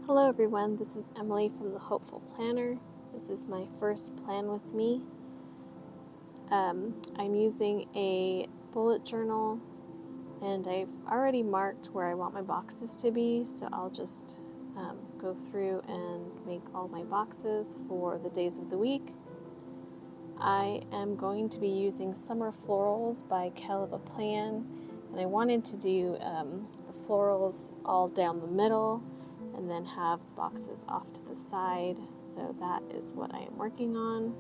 Hello everyone, this is Emily from the Hopeful Planner. This is my first plan with me. I'm using a bullet journal and I've already marked where I want my boxes to be, so I'll just go through and make all my boxes for the days of the week. I am going to be using Summer Florals by Kell of a Plan, and I wanted to do the florals all down the middle and then have the boxes off to the side. So that is what I am working on.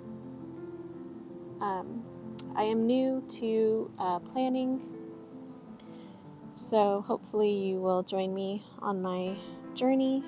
I am new to planning, so hopefully you will join me on my journey.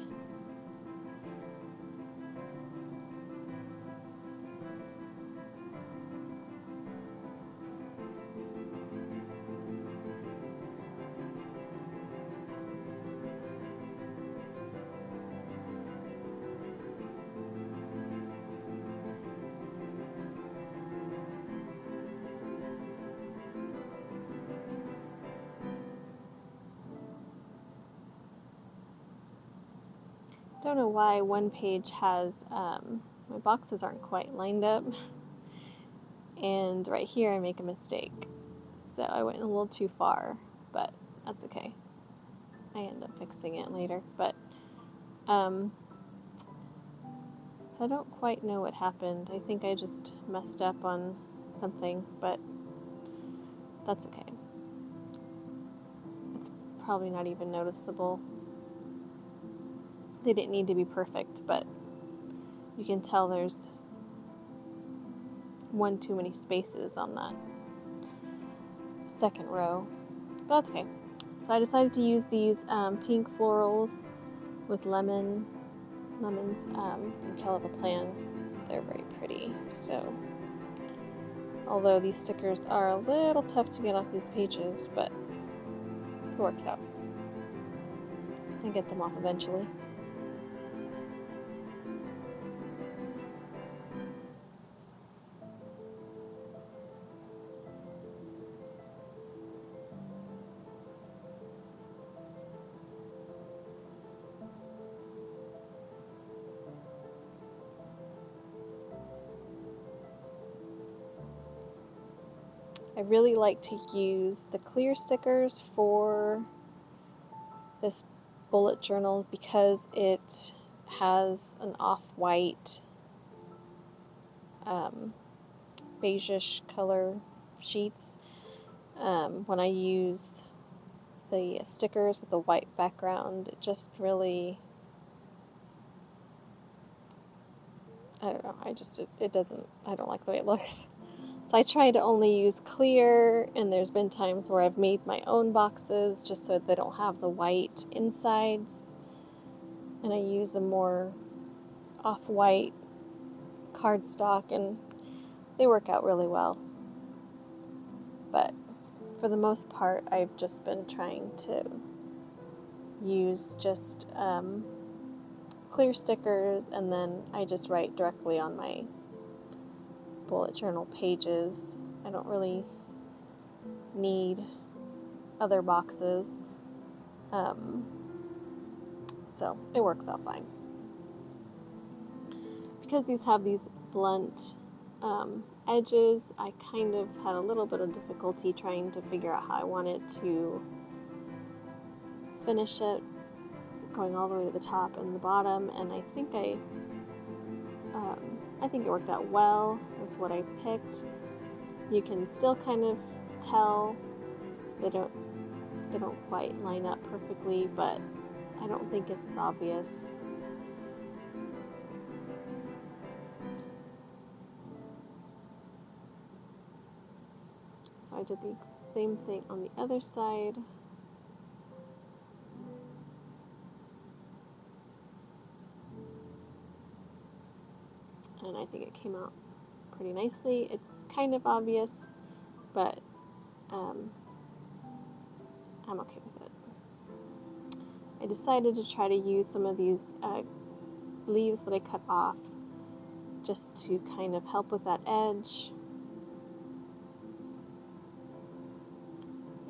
Don't know why one page has, my boxes aren't quite lined up, and right here I make a mistake. So I went a little too far, but that's okay. I end up fixing it later, but so I don't quite know what happened. I think I just messed up on something, but that's okay. It's probably not even noticeable. They didn't need to be perfect, but you can tell there's one too many spaces on that second row. But that's okay. So I decided to use these pink florals with lemons from Kell of a Plan. They're very pretty. So, although these stickers are a little tough to get off these pages, but it works out. I get them off eventually. I really like to use the clear stickers for this bullet journal because it has an off-white beige-ish color sheets. When I use the stickers with the white background, it just really, I don't know, I don't like the way it looks. So I try to only use clear, and there's been times where I've made my own boxes just so they don't have the white insides. And I use a more off-white cardstock, and they work out really well. But for the most part, I've just been trying to use just clear stickers, and then I just write directly on my bullet journal pages. I don't really need other boxes, so it works out fine. Because these have these blunt edges, I kind of had a little bit of difficulty trying to figure out how I wanted to finish it, going all the way to the top and the bottom, and I think it worked out well with what I picked. You can still kind of tell they don't quite line up perfectly, but I don't think it's as obvious. So I did the same thing on the other side. And I think it came out pretty nicely. It's kind of obvious, but I'm okay with it. I decided to try to use some of these leaves that I cut off just to kind of help with that edge.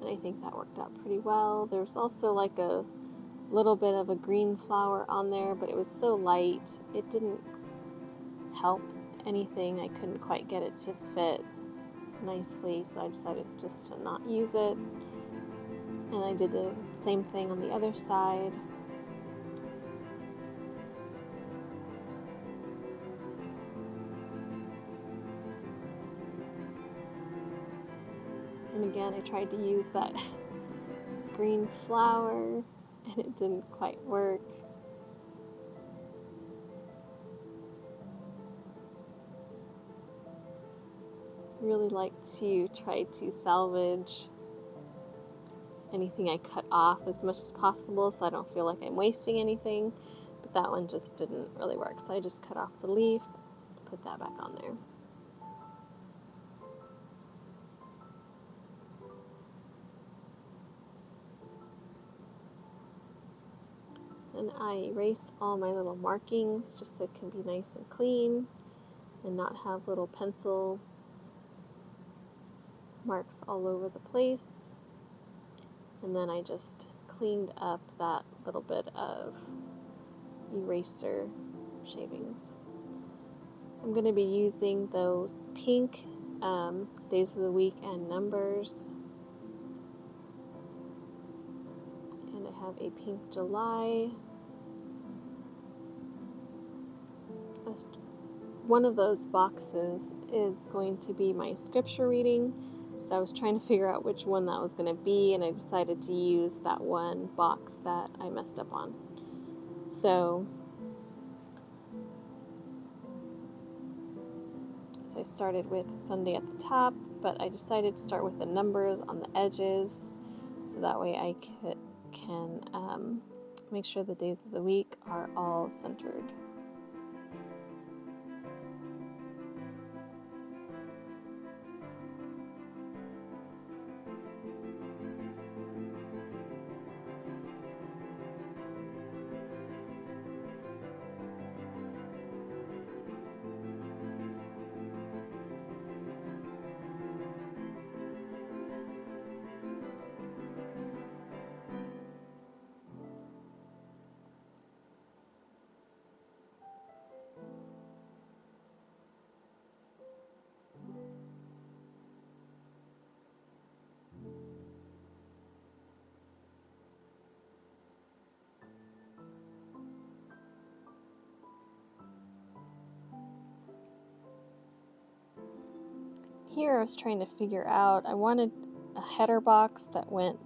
And I think that worked out pretty well. There's also like a little bit of a green flower on there, but it was so light, it didn't help anything. I couldn't quite get it to fit nicely, so I decided just to not use it. And I did the same thing on the other side. And again, I tried to use that green flower, and it didn't quite work. Really like to try to salvage anything I cut off as much as possible so I don't feel like I'm wasting anything, but that one just didn't really work, so I just cut off the leaf, put that back on there. And I erased all my little markings just so it can be nice and clean and not have little pencil marks all over the place. And then I just cleaned up that little bit of eraser shavings. I'm going to be using those pink days of the week and numbers. And I have a pink July. One of those boxes is going to be my scripture reading, so I was trying to figure out which one that was going to be, and I decided to use that one box that I messed up on. So I started with Sunday at the top, but I decided to start with the numbers on the edges, so that way I can make sure the days of the week are all centered. Here I was trying to figure out, I wanted a header box that went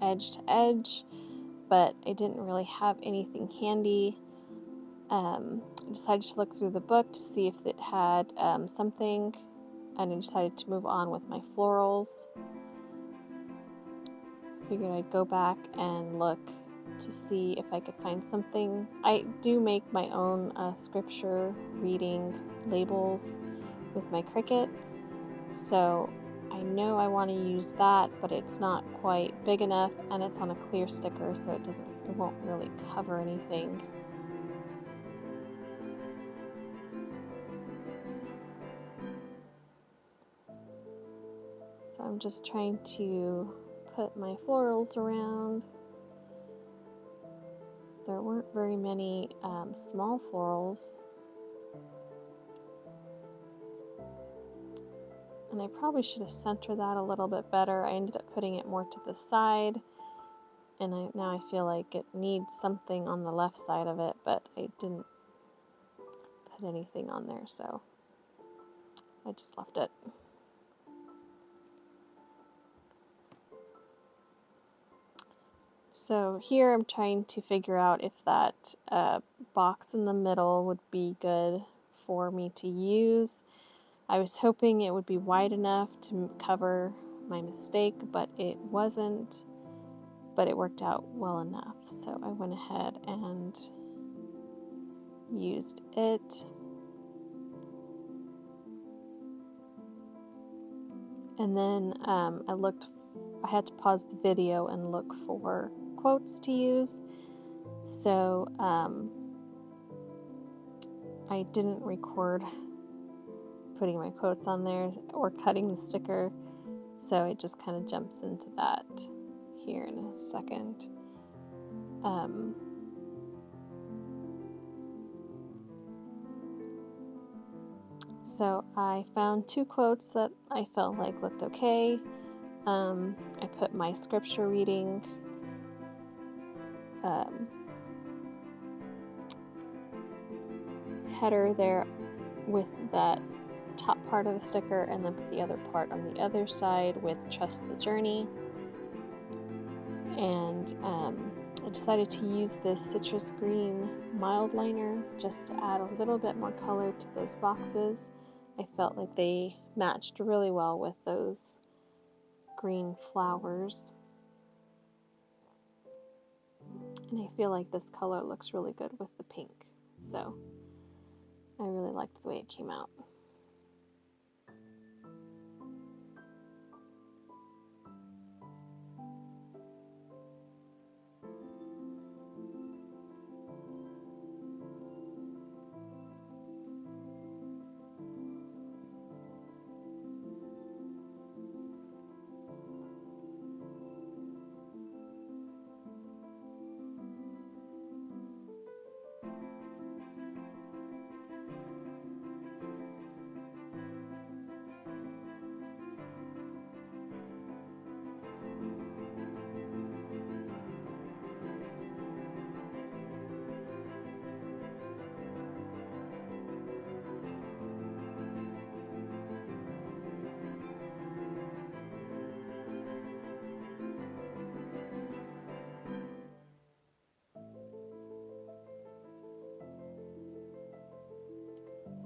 edge to edge, but I didn't really have anything handy. I decided to look through the book to see if it had something, and I decided to move on with my florals. Figured I'd go back and look to see if I could find something. I do make my own scripture reading labels with my Cricut, so I know I want to use that, but it's not quite big enough, and it's on a clear sticker, so it won't really cover anything. So I'm just trying to put my florals around. There weren't very many small florals. And I probably should have centered that a little bit better. I ended up putting it more to the side, and now I feel like it needs something on the left side of it, but I didn't put anything on there, so I just left it. So here I'm trying to figure out if that box in the middle would be good for me to use. I was hoping it would be wide enough to cover my mistake, but it wasn't, but it worked out well enough. So I went ahead and used it. And then I had to pause the video and look for quotes to use. So I didn't record putting my quotes on there or cutting the sticker, so it just kind of jumps into that here in a second. So I found 2 quotes that I felt like looked okay. I put my scripture reading um, header there with that top part of the sticker, and then put the other part on the other side with Trust the Journey. And I decided to use this citrus green Mildliner just to add a little bit more color to those boxes. I felt like they matched really well with those green flowers. And I feel like this color looks really good with the pink. So I really liked the way it came out.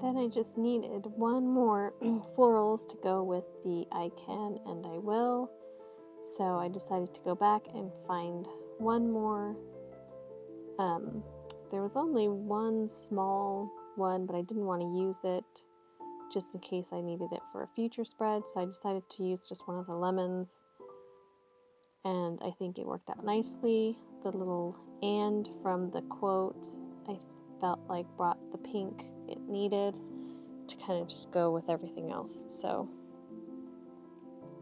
Then I just needed one more florals to go with the I can and I will. So I decided to go back and find one more. There was only one small one, but I didn't want to use it just in case I needed it for a future spread. So I decided to use just one of the lemons. And I think it worked out nicely. The little "and" from the quote, I felt like brought the pink it needed to kind of just go with everything else. So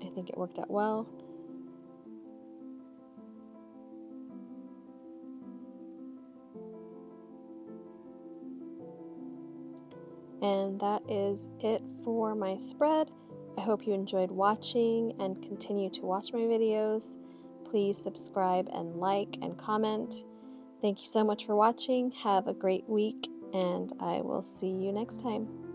I think it worked out well. And that is it for my spread. I hope you enjoyed watching and continue to watch my videos. Please subscribe and like and comment. Thank you so much for watching. Have a great week, and I will see you next time.